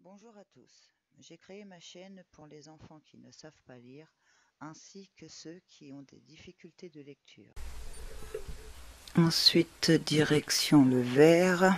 Bonjour à tous, j'ai créé ma chaîne pour les enfants qui ne savent pas lire, ainsi que ceux qui ont des difficultés de lecture. Ensuite, direction le vert.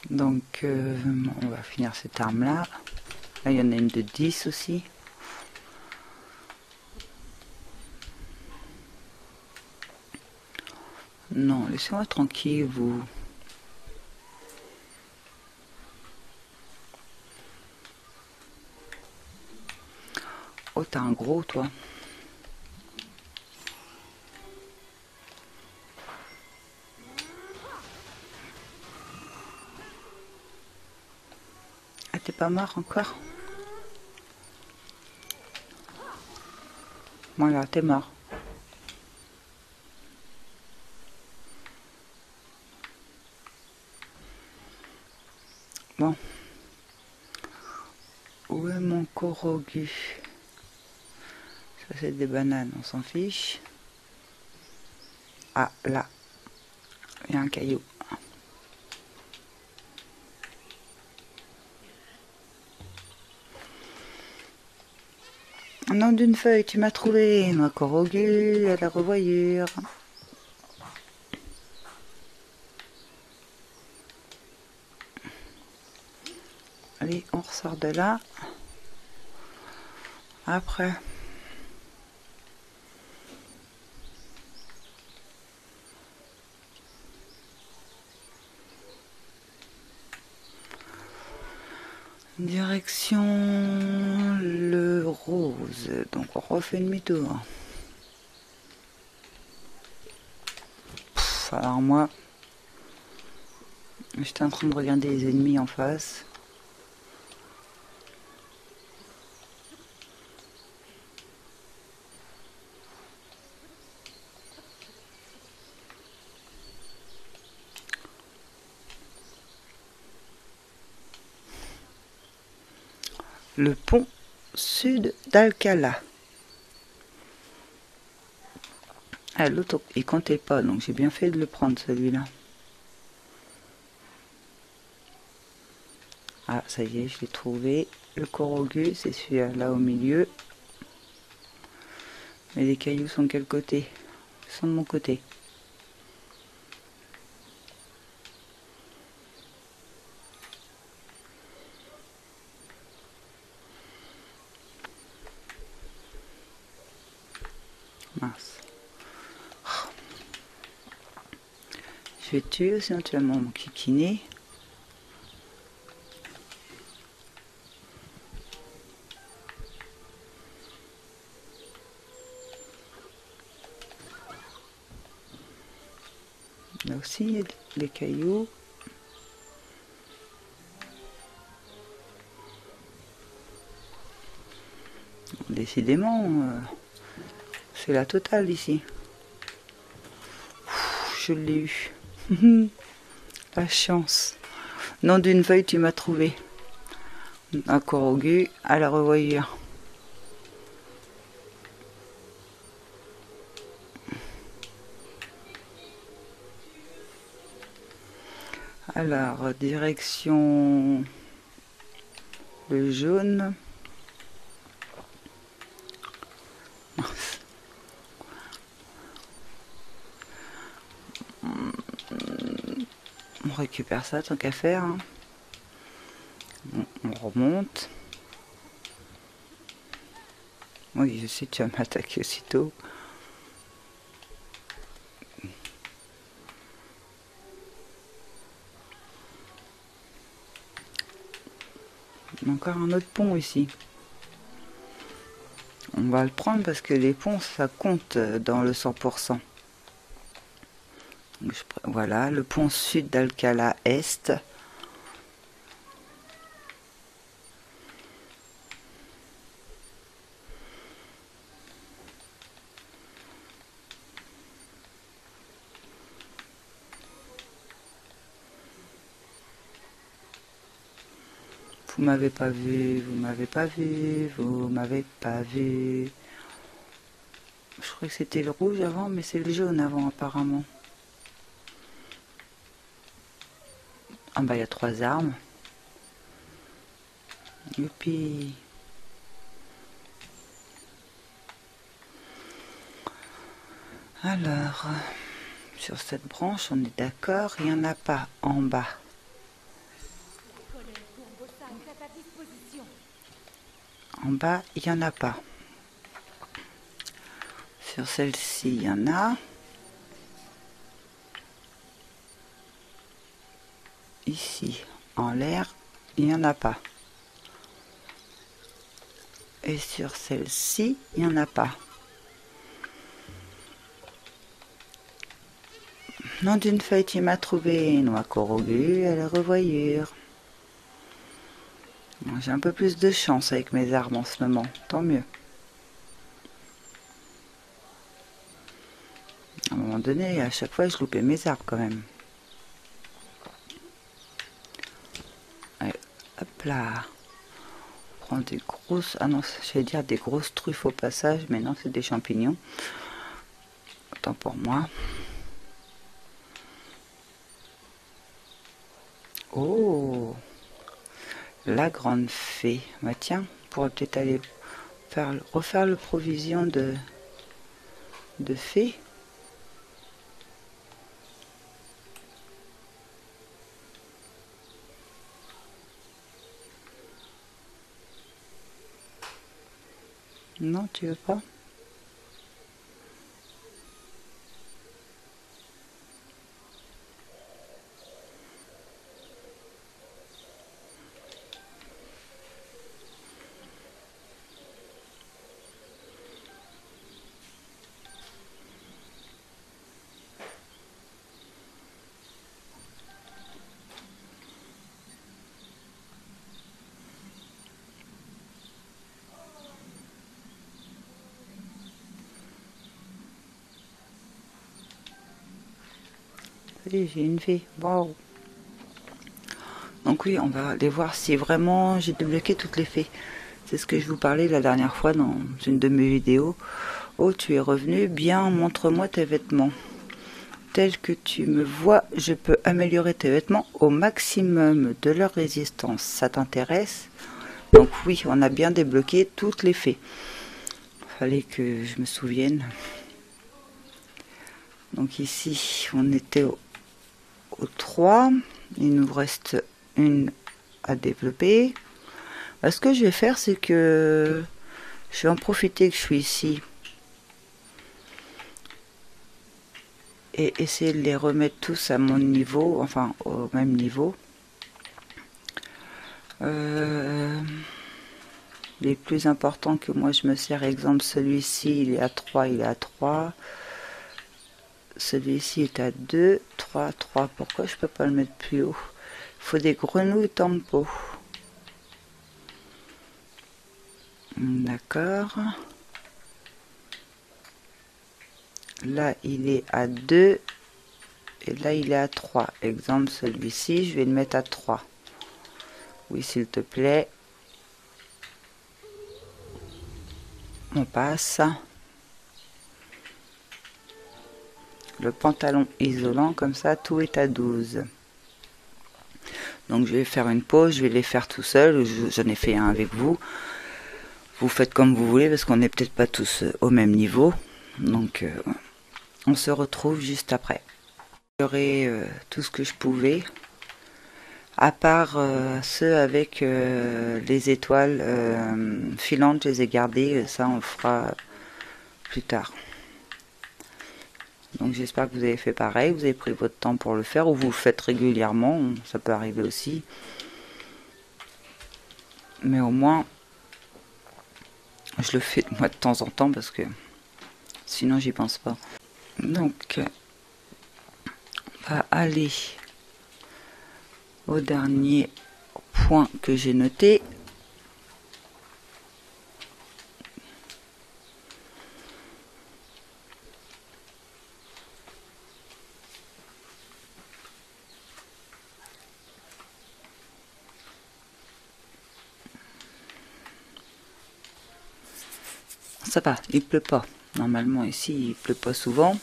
Donc, on va finir cette arme-là. Là, il y en a une de 10 aussi. Non, laissez-moi tranquille, vous. Oh, t'as un gros, toi. Ah, t'es pas mort encore? Voilà, t'es mort. Bon. Où est mon Korogu? Ça, c'est des bananes, on s'en fiche. Ah, là. Il y a un caillou. Nom d'une feuille, tu m'as trouvé, ma Korogu à la revoyure. Allez, on ressort de là. Après. Direction le rose. Donc on refait demi-tour. Alors moi, j'étais en train de regarder les ennemis en face. Le pont sud d'Alcala. Ah, l'autre, il comptait pas, donc j'ai bien fait de le prendre celui-là. Ah, ça y est, je l'ai trouvé. Le Korogu, c'est celui-là au milieu. Mais les cailloux sont de quel côté? Ils sont de mon côté. Mince. Je vais tuer aussi éventuellement mon kikiné. Là aussi, les cailloux. Décidément, c'est la totale ici. Je l'ai eu. La chance. Nom d'une feuille, tu m'as trouvé. Un Korogu à la revoyure. Alors, direction le jaune. On récupère ça tant qu'à faire. Hein. On remonte. Oui, je sais, tu vas m'attaquer aussitôt. Encore un autre pont ici. On va le prendre parce que les ponts, ça compte dans le 100%. Donc, voilà, le pont sud d'Alcalá Est. Vous m'avez pas vu, vous m'avez pas vu, vous m'avez pas vu. Je crois que c'était le rouge avant, mais c'est le jaune avant apparemment. Ah bah il y a 3 armes. Youpi. Alors, sur cette branche, on est d'accord, il n'y en a pas en bas. En bas, il n'y en a pas. Sur celle-ci, il y en a. Ici, en l'air, il n'y en a pas. Et sur celle-ci, il n'y en a pas. Nom d'une feuille, tu m'as trouvé. Noix corrugée à la revoyure. J'ai un peu plus de chance avec mes armes en ce moment. Tant mieux. À un moment donné, à chaque fois, je loupais mes arbres quand même. Allez, hop là. On prend des grosses... Ah non, j'allais dire des grosses truffes au passage, mais non, c'est des champignons. Autant pour moi. Oh, la grande fée. Bah tiens, on pourrait peut-être aller refaire le provision de fée. Non, tu veux pas? J'ai une fée. Waouh. Donc oui, on va aller voir si vraiment j'ai débloqué toutes les fées. C'est ce que je vous parlais la dernière fois dans une de mes vidéos. Oh, tu es revenu. Bien, montre-moi tes vêtements. Tel que tu me vois, je peux améliorer tes vêtements au maximum de leur résistance. Ça t'intéresse? Donc oui, on a bien débloqué toutes les fées. Fallait que je me souvienne. Donc ici, on était au 3. Il nous reste une à développer. Ce que je vais faire, c'est que je vais en profiter que je suis ici et essayer de les remettre tous à mon niveau, enfin au même niveau. Les plus importants que moi je me sers, exemple celui-ci il est à 3, il est à 3. Celui-ci est à 2, 3, 3. Pourquoi je peux pas le mettre plus haut? Il faut des grenouilles tempo. D'accord. Là il est à 2 et là il est à 3. Exemple celui-ci, je vais le mettre à 3. Oui, s'il te plaît. On passe. Le pantalon isolant, comme ça, tout est à 12. Donc je vais faire une pause, je vais les faire tout seul. J'en ai fait un avec vous. Vous faites comme vous voulez, parce qu'on n'est peut-être pas tous au même niveau. Donc on se retrouve juste après. J'aurai tout ce que je pouvais. À part ceux avec les étoiles filantes, je les ai gardés. Ça, on le fera plus tard. Donc j'espère que vous avez fait pareil, vous avez pris votre temps pour le faire, ou vous le faites régulièrement, ça peut arriver aussi. Mais au moins, je le fais moi de temps en temps parce que sinon j'y pense pas. Donc, on va aller au dernier point que j'ai noté. Ça va, il pleut pas. Normalement ici, il pleut pas souvent.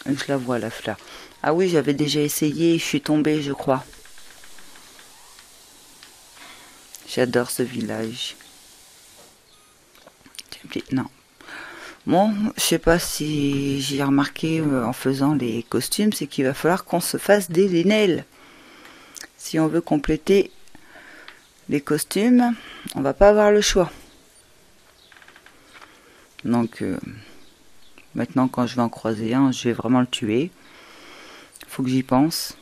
Et je la vois la fleur. Ah oui, j'avais déjà essayé, je suis tombée, je crois. J'adore ce village. Non. Bon, je sais pas si j'ai remarqué en faisant les costumes, c'est qu'il va falloir qu'on se fasse des Lénel. Si on veut compléter les costumes, on va pas avoir le choix. Donc maintenant quand je vais en croiser un, je vais vraiment le tuer. Faut que j'y pense.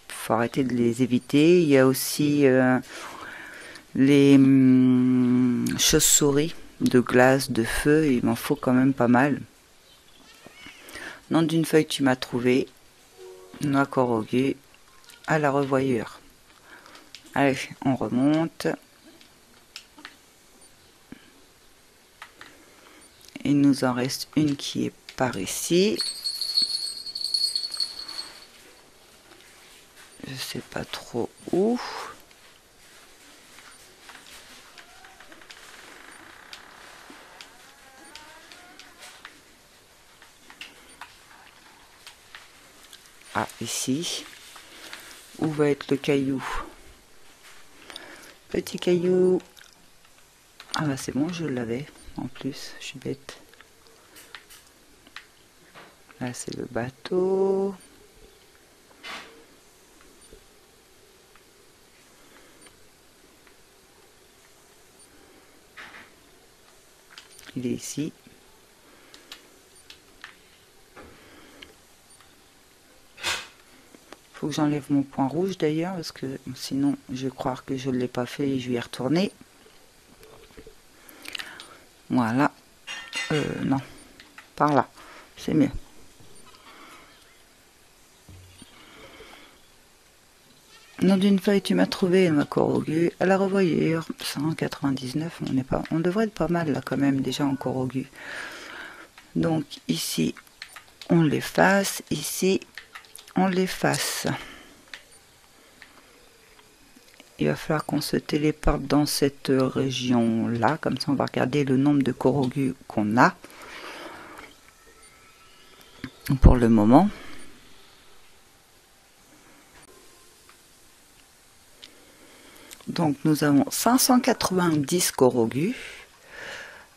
Faut arrêter de les éviter. Il y a aussi les chauves-souris de glace, de feu. Il m'en faut quand même pas mal. Nom d'une feuille, tu m'as trouvé. Noix corrugée à la revoyure. Allez, on remonte. Il nous en reste une qui est par ici. Je sais pas trop où. Ah, ici. Où va être le caillou? Petit caillou. Ah bah c'est bon, je l'avais. En plus, je suis bête. Là, c'est le bateau. Il est ici. Faut que j'enlève mon point rouge d'ailleurs, parce que sinon, je vais croire que je ne l'ai pas fait et je vais y retourner. Voilà. Non. Par là. C'est mieux. Nom d'une feuille, tu m'as trouvé, ma corrugée à la revoyure. 199, on devrait être pas mal là quand même, déjà en corrugu. Donc ici, on l'efface. Ici, on l'efface. Il va falloir qu'on se téléporte dans cette région-là. Comme ça, on va regarder le nombre de corrugus qu'on a pour le moment. Donc nous avons 590 corrugus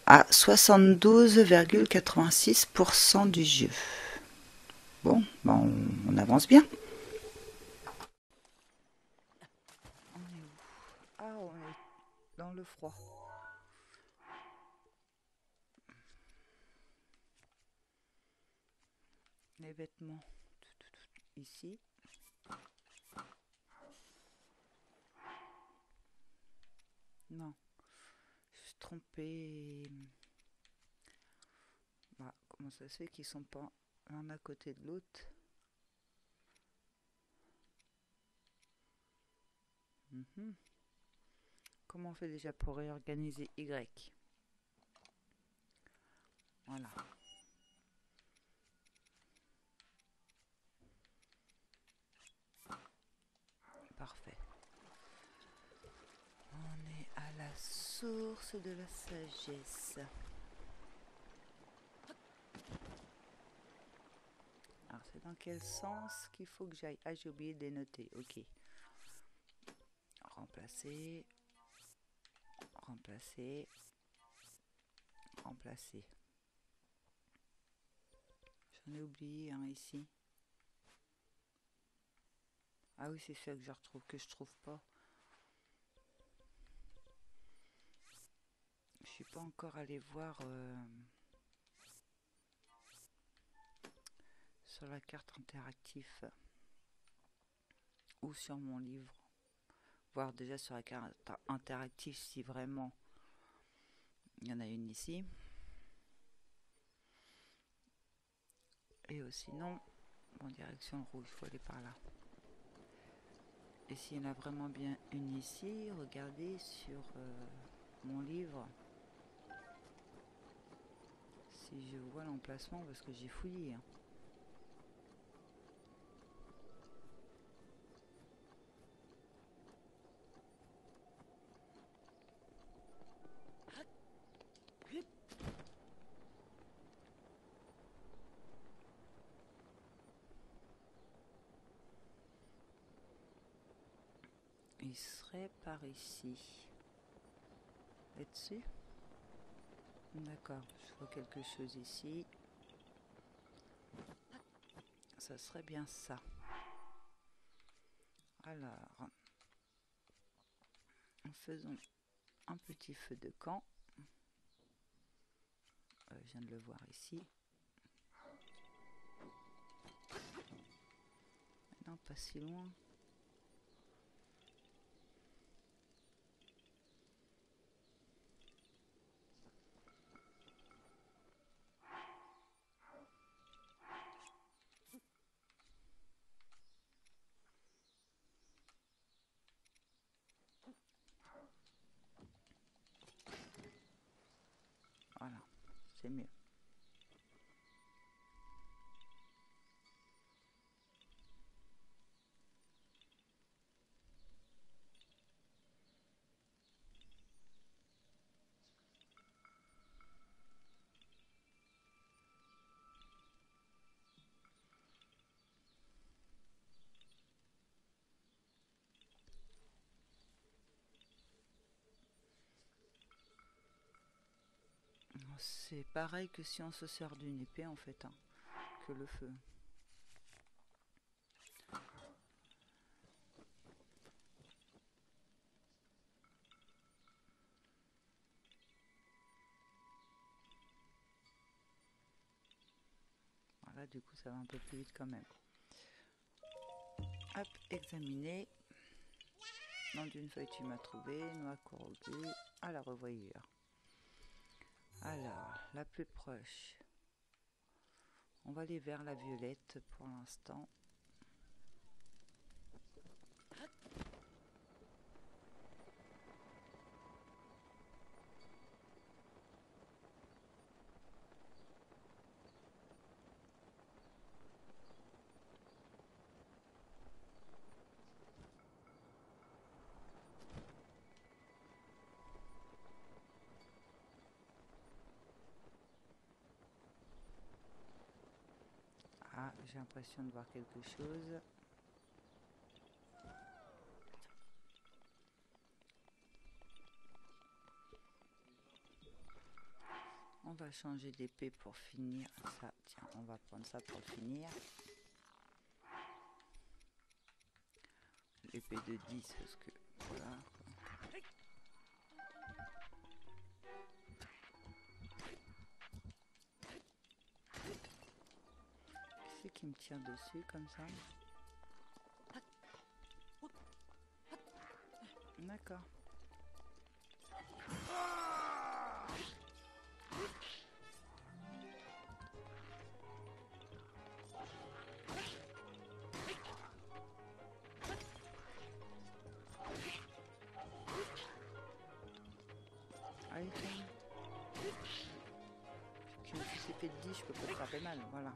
à 72,86% du jeu. Bon, ben on avance bien. On est où? Ah, on est dans le froid. Les vêtements ici. Non, je suis trompée. Bah, comment ça se fait qu'ils sont pas l'un à côté de l'autre? Comment on fait déjà pour réorganiser Y? Voilà. Parfait. On est à la source de la sagesse. Alors c'est dans quel sens qu'il faut que j'aille? Ah, j'ai oublié de les noter. Ok. Remplacer. Remplacer. Remplacer. J'en ai oublié un ici. Ah oui, c'est ça que je retrouve, que je trouve pas. Je suis pas encore allé voir sur la carte interactive. ou sur mon livre, voir déjà sur la carte interactive si vraiment il y en a une ici. Et sinon, en direction rouge, il faut aller par là. Et s'il y en a vraiment bien une ici, regardez sur mon livre si je vois l'emplacement, parce que j'ai fouillé. Hein. Il serait par ici. Là-dessus? D'accord, je vois quelque chose ici. Ça serait bien ça. Alors, faisons un petit feu de camp. Je viens de le voir ici. Non, pas si loin. Voilà, c'est mieux. C'est pareil que si on se sert d'une épée en fait, hein, que le feu. Voilà, du coup ça va un peu plus vite quand même. Hop, examiner. Nom d'une feuille tu m'as trouvé, noix corrugée, à la revoyure. Alors, la plus proche. On va aller vers la violette pour l'instant. Ah, j'ai l'impression de voir quelque chose. On va changer d'épée pour finir ça. Tiens, on va prendre ça pour finir. L'épée de 10 parce que voilà. Qui c'est qui me tire dessus comme ça? D'accord. Allez, tiens. Qu'une petite épée de 10, je peux pas te frapper mal, voilà.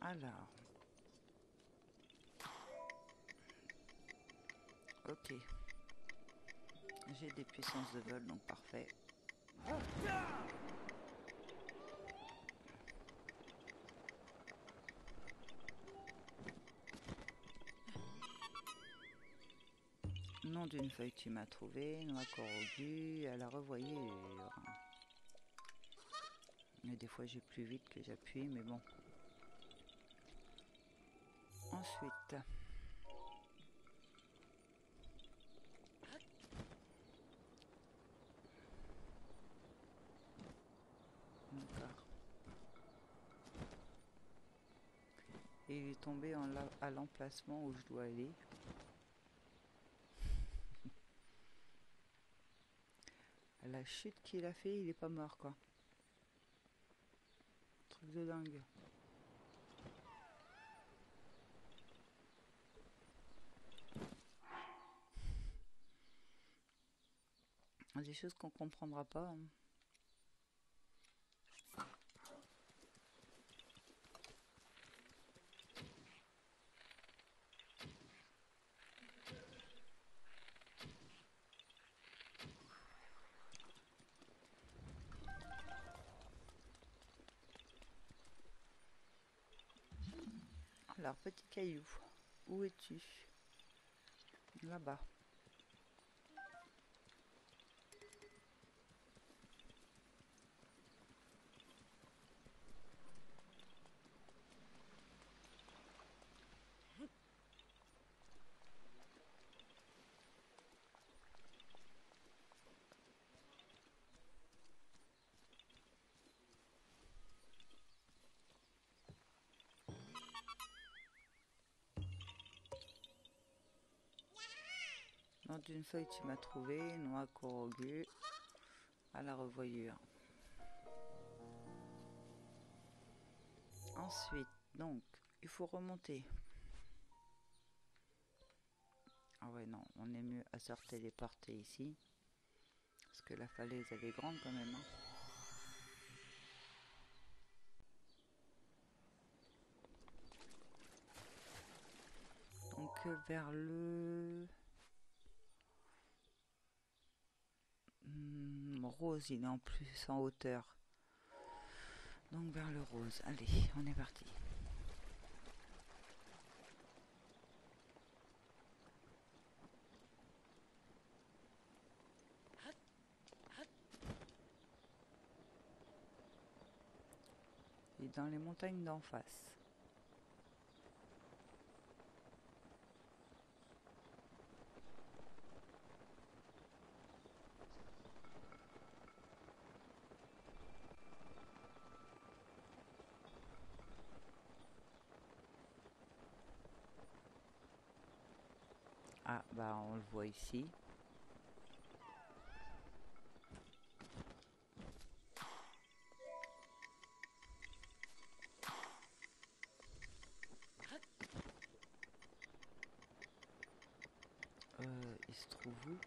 Alors. Ok. J'ai des puissances de vol, donc parfait. Nom d'une feuille tu m'as trouvé, noix corrugée, à la revoyure. Mais des fois j'ai plus vite que j'appuie, mais bon. Ensuite. Et il est tombé à l'emplacement où je dois aller. À la chute qu'il a fait, il est pas mort quoi. Truc de dingue. Des choses qu'on comprendra pas. Hein. Alors, petit caillou, où es-tu? Là-bas. Dans d'une feuille, tu m'as trouvé, noix corogu, à la revoyure. Ensuite, donc, il faut remonter. Ah ouais, non, on est mieux à se téléporter ici. Parce que la falaise, elle est grande quand même. Hein. Donc, vers le... rose, il est en plus en hauteur. Donc, vers le rose. Allez, on est parti. Et dans les montagnes d'en face. Ah, bah on le voit ici. Il se trouve où?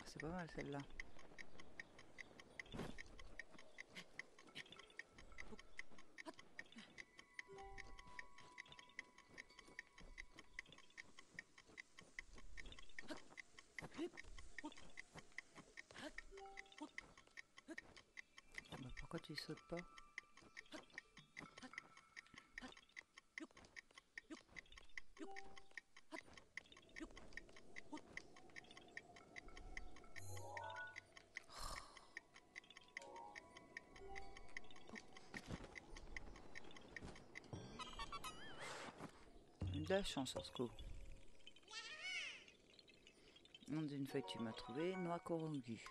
C'est pas mal celle-là. Bah, pourquoi tu sautes pas? De la chance sur ce coup. Nom d'une feuille tu m'as trouvé, noix corogu.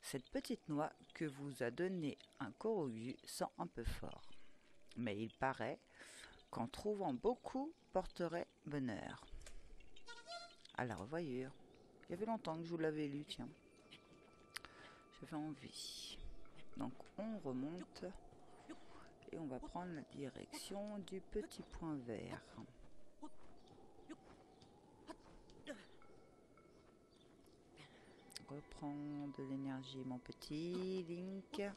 Cette petite noix que vous a donné un corogu sent un peu fort. Mais il paraît qu'en trouvant beaucoup porterait bonheur. À la revoyure. Il y avait longtemps que je vous l'avais lu, tiens. J'avais envie. Donc on remonte et on va prendre la direction du petit point vert. Reprends de l'énergie mon petit Link.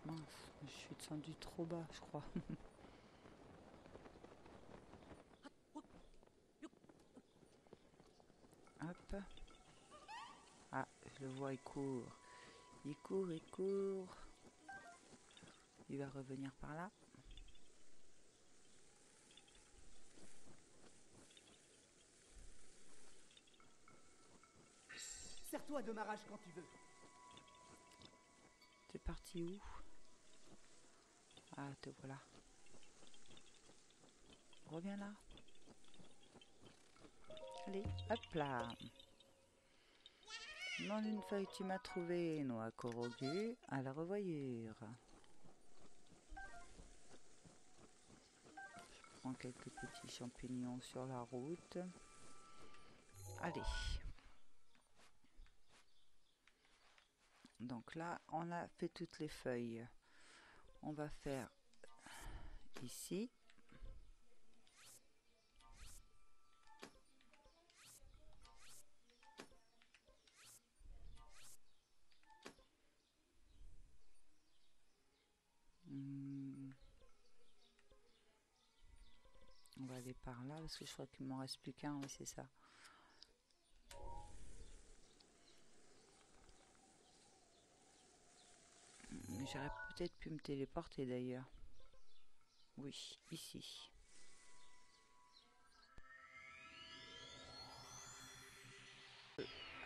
Mince, je suis descendu trop bas, je crois. Hop. Ah, je le vois, il court. Il court, il court. Il va revenir par là. Sers-toi de ma rage quand tu veux. T'es parti où? Ah, te voilà. Reviens là. Allez, hop là. Dans une feuille, tu m'as trouvé, noix Korogu, à la revoyure. Je prends quelques petits champignons sur la route. Allez. Donc là, on a fait toutes les feuilles. On va faire ici. On va aller par là parce que je crois qu'il m'en reste plus qu'un, oui c'est ça. J'aurais peut-être pu me téléporter d'ailleurs. Oui, ici.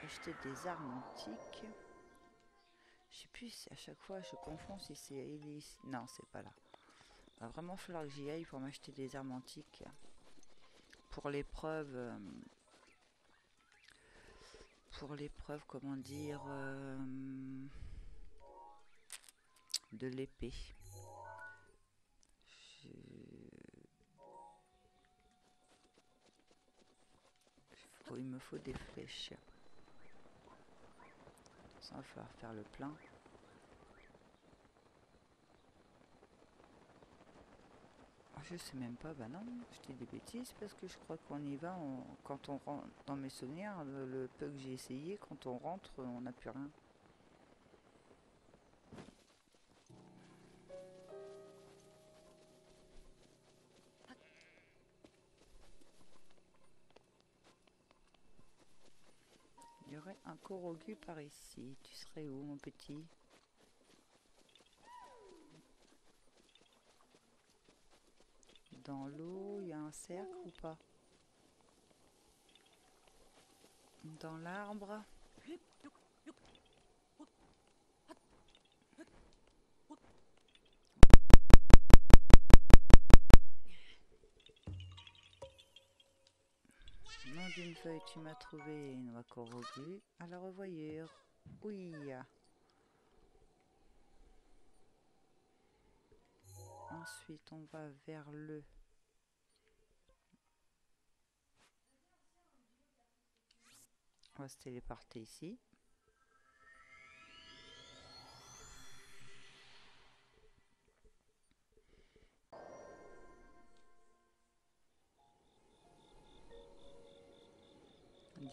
Acheter des armes antiques. Je sais plus si à chaque fois je confonds si c'est ici. Non, c'est pas là. Il va vraiment falloir que j'y aille pour m'acheter des armes antiques. Pour l'épreuve. Pour l'épreuve, comment dire. De l'épée. Il me faut des flèches. Ça va falloir faire le plein. Je sais même pas, bah non, je dis des bêtises parce que je crois qu'on y va, quand on rentre, dans mes souvenirs, le peu que j'ai essayé, quand on rentre, on n'a plus rien. Il y aurait un Korogu par ici. Tu serais où, mon petit? Dans l'eau, il y a un cercle ou pas? Dans l'arbre? Nom d'une feuille, tu m'as trouvé une noix Korogu à la revoyure. Oui. Ensuite, on va vers le... On va se téléporter ici.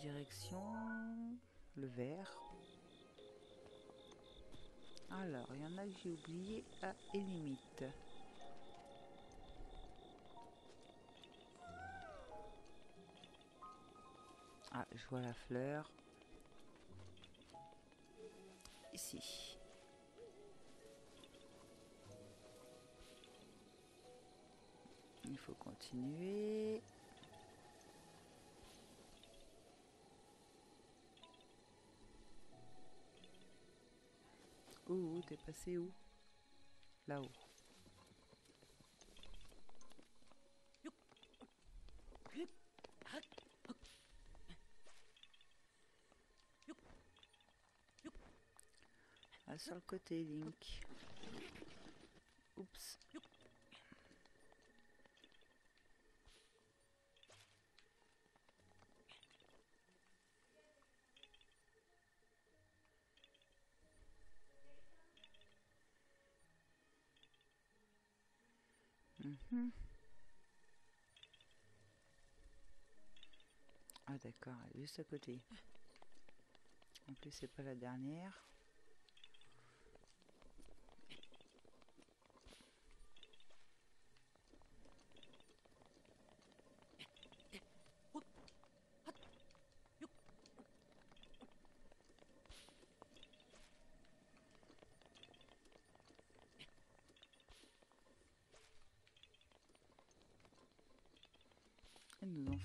Direction... le vert. Alors, il y en a que j'ai oublié à Élimite. Ah, je vois la fleur. Ici. Il faut continuer. Où t'es passé où? Là-haut. Ah, sur le côté, Link. Oups. Ah d'accord, elle est juste à côté. En plus c'est pas la dernière.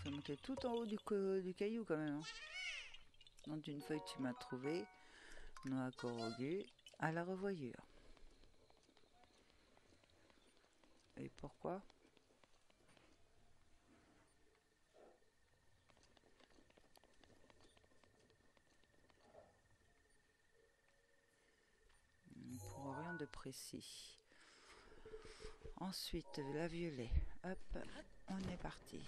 fait monter tout en haut du caillou quand même. Hein. Donc d'une feuille tu m'as trouvé. Noix Korogu. À la revoyure. Et pourquoi? Pour rien de précis. Ensuite, la violet. Hop, on est parti.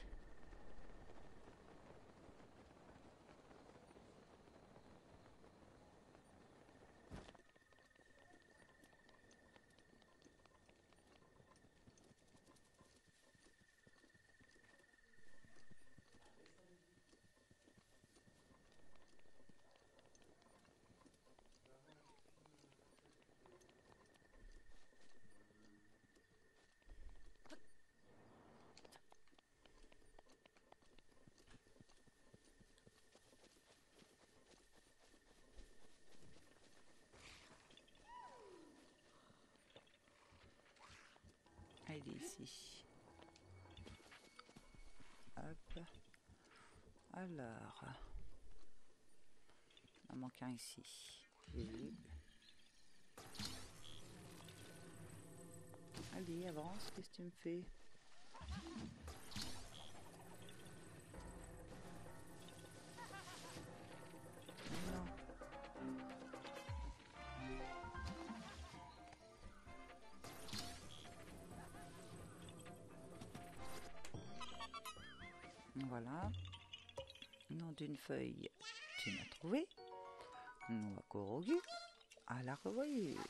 Elle est ici. Hop. Alors. Il en manque un ici. J'ai vu. Allez, avance, qu'est-ce que tu me fais? Non. Voilà. Nom d'une feuille, tu m'as trouvé. Noix Korogu. À la revoyure.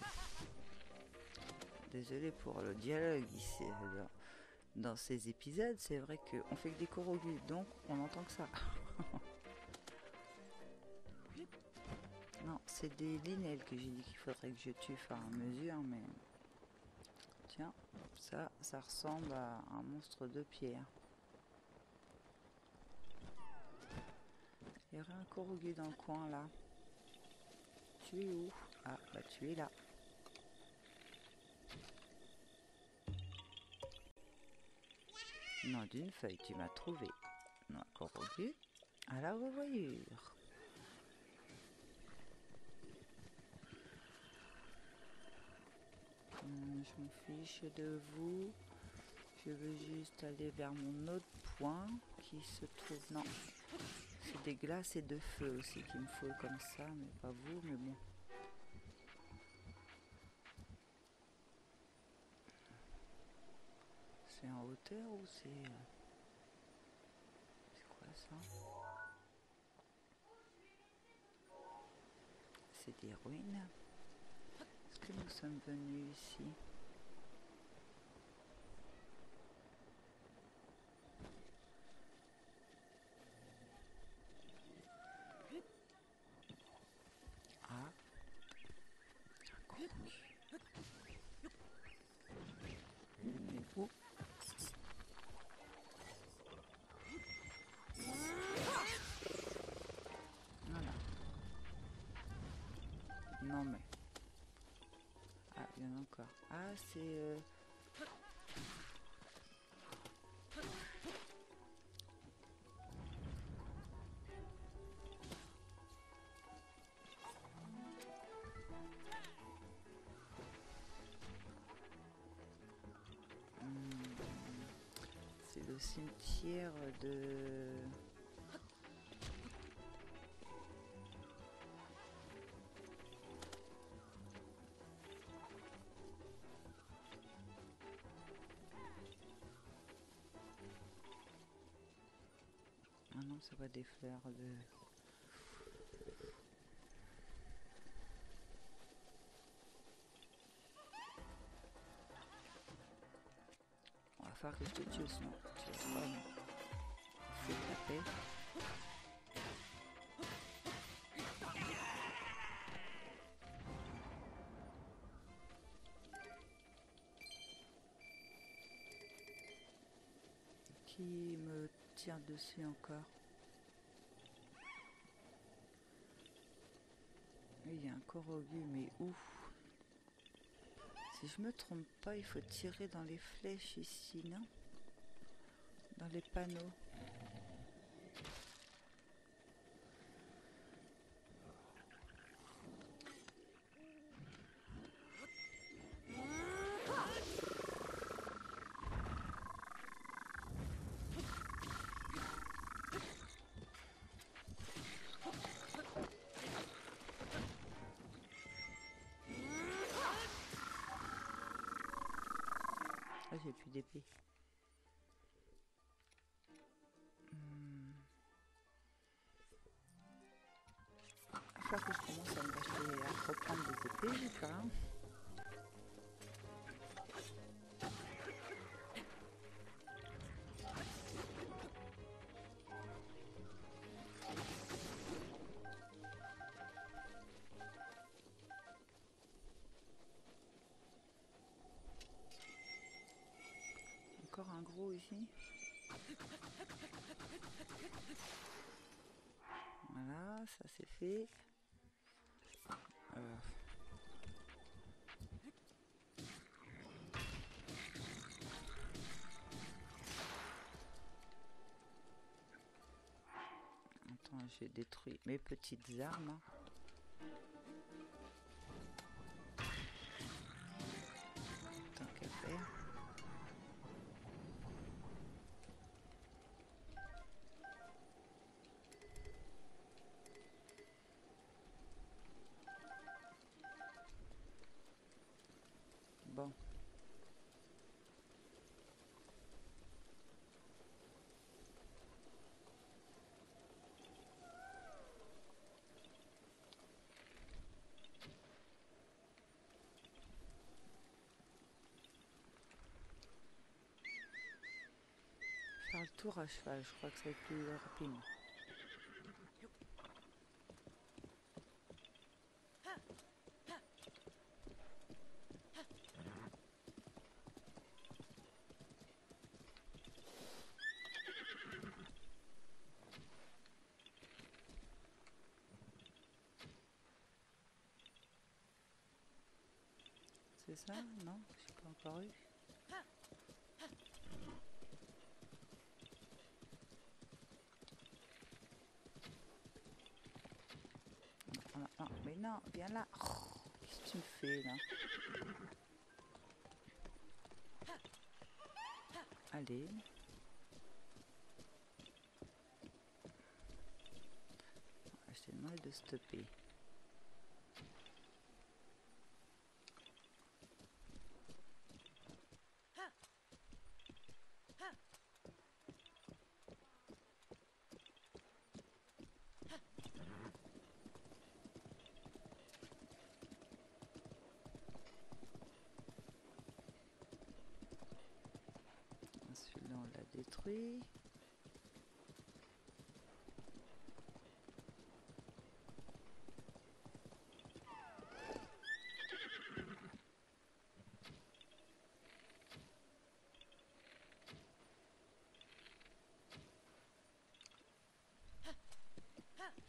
Désolé pour le dialogue ici. Dans ces épisodes, c'est vrai qu'on fait que des Korogu, donc on entend que ça. Non, c'est des linelles que j'ai dit qu'il faudrait que je tue à mesure, mais... Tiens, ça ressemble à un monstre de pierre. Il y aurait un Korogu dans le coin, là. Tu es où? Ah, bah tu es là. Non, d'une feuille, tu m'as trouvé. Non, Korogu. À la revoyure. Je m'en fiche de vous. Je veux juste aller vers mon autre point qui se trouve... Non, c'est des glaces et de feu aussi qu'il me faut comme ça, mais pas vous, mais bon. C'est en hauteur ou c'est... C'est quoi ça? C'est des ruines. Est-ce que nous sommes venus ici? Ah, un Korogu. Mais où? Voilà. Non mais... Ah, il y en a encore. Ah, c'est... C'est le cimetière de... Ah non, c'est pas des fleurs de... On va faire que je te tue, sinon tu vas pas me taper. Qui me tire dessus encore? Il y a un Korogu, mais où? Si je me trompe pas, il faut tirer dans les flèches ici, non? Dans les panneaux. Ah, j'ai plus d'épée. À chaque fois que je commence à me racheter, à reprendre des épées, j'ai plus rien. Encore un gros ici. Voilà, ça c'est fait. Attends, j'ai détruit mes petites armes. Tant qu'à faire. Bon. Faire le tour à cheval, je crois que ça va être plus rapide. C'est ça? Non, j'ai pas encore eu. Non, non, mais non, viens là. Oh, qu'est-ce que tu me fais là? Allez. Je t'ai demandé de stopper. Celui-là, on l'a détruit.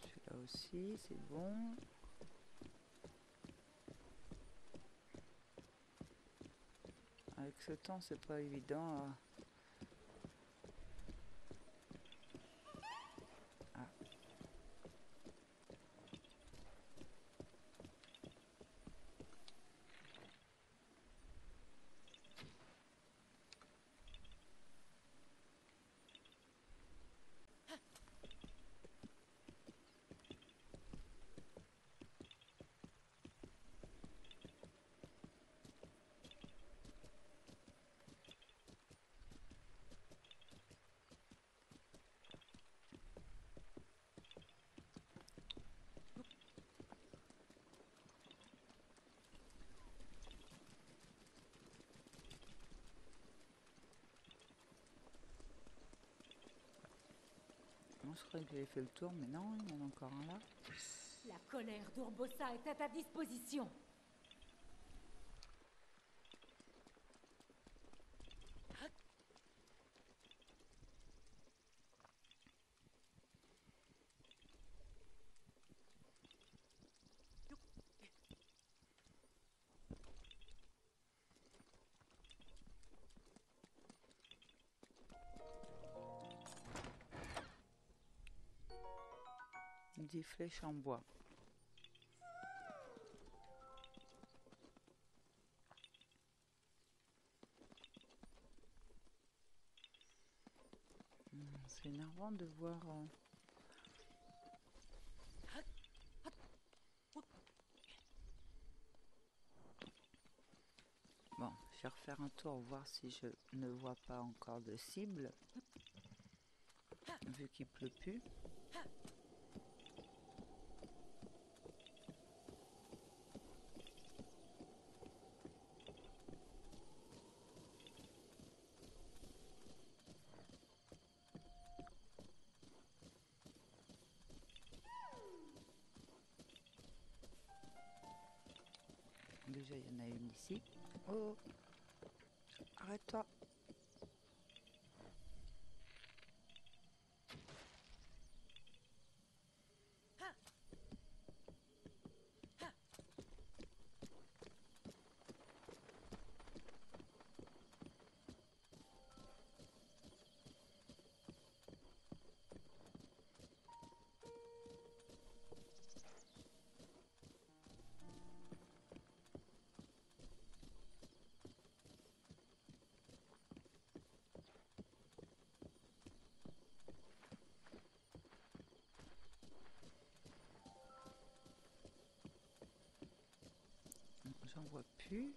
Celui-là aussi, c'est bon. Avec ce temps, c'est pas évident. Ah. Moi, je croyais que j'avais fait le tour, mais non, il y en a encore un là. La colère d'Urbosa est à ta disposition. Des flèches en bois. C'est énervant de voir... Bon, je vais refaire faire un tour, voir si je ne vois pas encore de cible, vu qu'il pleut plus. Déjà, il y en a une ici. Oh, arrête-toi. J'en vois plus.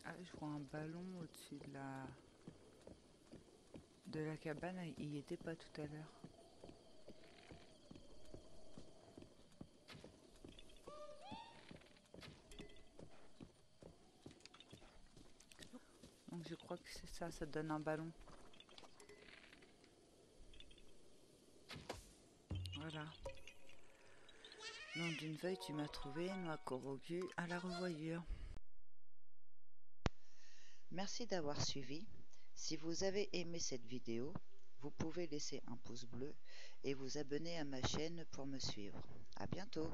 Ah, je vois un ballon au-dessus de la cabane. Il y était pas tout à l'heure. Donc je crois que c'est ça, ça donne un ballon. Voilà. Nom d'une feuille, tu m'as trouvé, noix Korogu, à la revoyure. Merci d'avoir suivi. Si vous avez aimé cette vidéo, vous pouvez laisser un pouce bleu et vous abonner à ma chaîne pour me suivre. À bientôt.